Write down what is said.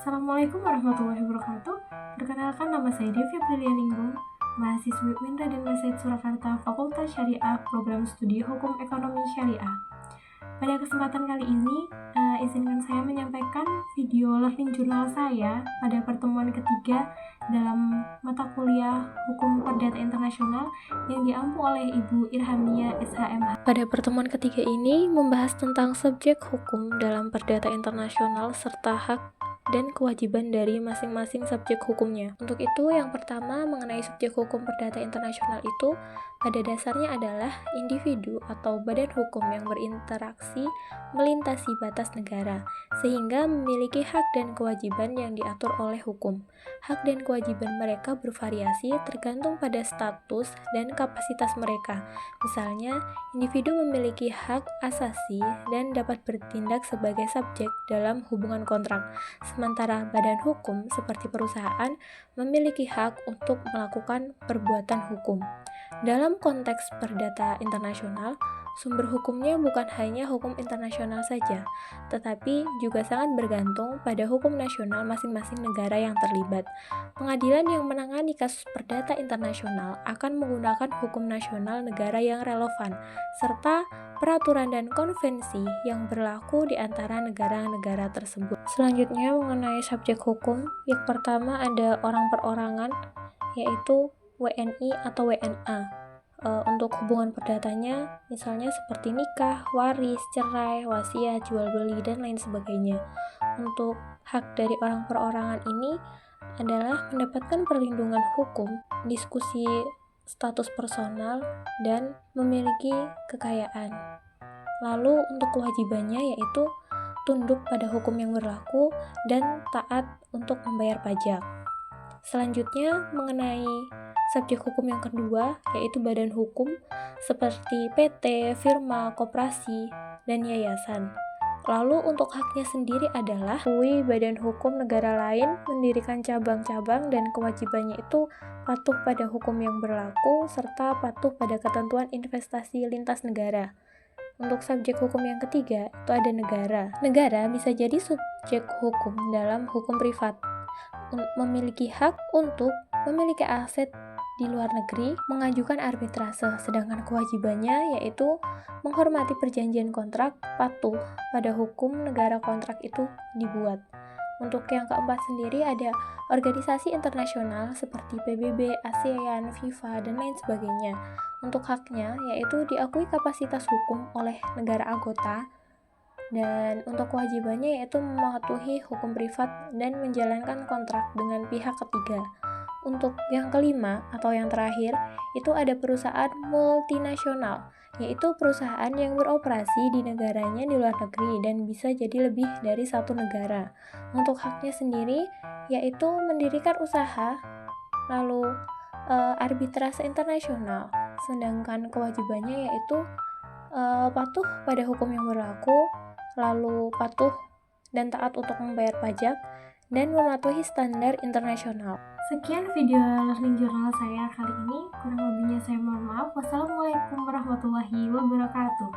Assalamualaikum warahmatullahi wabarakatuh. Perkenalkan, nama saya Devi Aprilianingrum, mahasiswi UIN Raden Masaid Surakarta, Fakultas Syariah, Program Studi Hukum Ekonomi Syariah. Pada kesempatan kali ini, izinkan saya menyampaikan video learning jurnal saya pada pertemuan ketiga dalam mata kuliah Hukum Perdata Internasional yang diampu oleh Ibu Irhamia SHMH. Pada pertemuan ketiga ini membahas tentang subjek hukum dalam perdata internasional serta hak dan kewajiban dari masing-masing subjek hukumnya. Untuk itu, yang pertama mengenai subjek hukum perdata internasional itu pada dasarnya adalah individu atau badan hukum yang berinteraksi melintasi batas negara, sehingga memiliki hak dan kewajiban yang diatur oleh hukum. Hak dan kewajiban mereka bervariasi tergantung pada status dan kapasitas mereka. Misalnya, individu memiliki hak asasi dan dapat bertindak sebagai subjek dalam hubungan kontrak, sementara badan hukum seperti perusahaan memiliki hak untuk melakukan perbuatan hukum. Dalam konteks perdata internasional, sumber hukumnya bukan hanya hukum internasional saja, tetapi juga sangat bergantung pada hukum nasional masing-masing negara yang terlibat. Pengadilan yang menangani kasus perdata internasional akan menggunakan hukum nasional negara yang relevan, serta peraturan dan konvensi yang berlaku di antara negara-negara tersebut. Selanjutnya mengenai subjek hukum, yang pertama ada orang perorangan, yaitu WNI atau WNA. Untuk hubungan perdatanya, misalnya seperti nikah, waris, cerai, wasiat, jual beli, dan lain sebagainya. Untuk hak dari orang perorangan ini adalah mendapatkan perlindungan hukum, diskusi status personal, dan memiliki kekayaan. Lalu untuk kewajibannya yaitu tunduk pada hukum yang berlaku dan taat untuk membayar pajak. Selanjutnya mengenai subjek hukum yang kedua, yaitu badan hukum seperti PT, firma, koperasi, dan yayasan. Lalu untuk haknya sendiri adalah badan hukum negara lain mendirikan cabang-cabang dan kewajibannya itu patuh pada hukum yang berlaku serta patuh pada ketentuan investasi lintas negara. Untuk subjek hukum yang ketiga itu ada negara. Negara bisa jadi subjek hukum dalam hukum privat, memiliki hak untuk memiliki aset di luar negeri, mengajukan arbitrase, sedangkan kewajibannya yaitu menghormati perjanjian kontrak, patuh pada hukum negara kontrak itu dibuat. Untuk yang keempat sendiri ada organisasi internasional seperti PBB, ASEAN, FIFA, dan lain sebagainya. Untuk haknya yaitu diakui kapasitas hukum oleh negara anggota, dan untuk kewajibannya yaitu mematuhi hukum privat dan menjalankan kontrak dengan pihak ketiga. Untuk yang kelima atau yang terakhir itu ada perusahaan multinasional, yaitu perusahaan yang beroperasi di negaranya di luar negeri dan bisa jadi lebih dari satu negara. Untuk haknya sendiri yaitu mendirikan usaha, lalu arbitrase internasional, sedangkan kewajibannya yaitu patuh pada hukum yang berlaku, lalu patuh dan taat untuk membayar pajak, dan mematuhi standar internasional. Sekian video learning jurnal saya kali ini. Kurang lebihnya saya mohon maaf. Wassalamualaikum warahmatullahi wabarakatuh.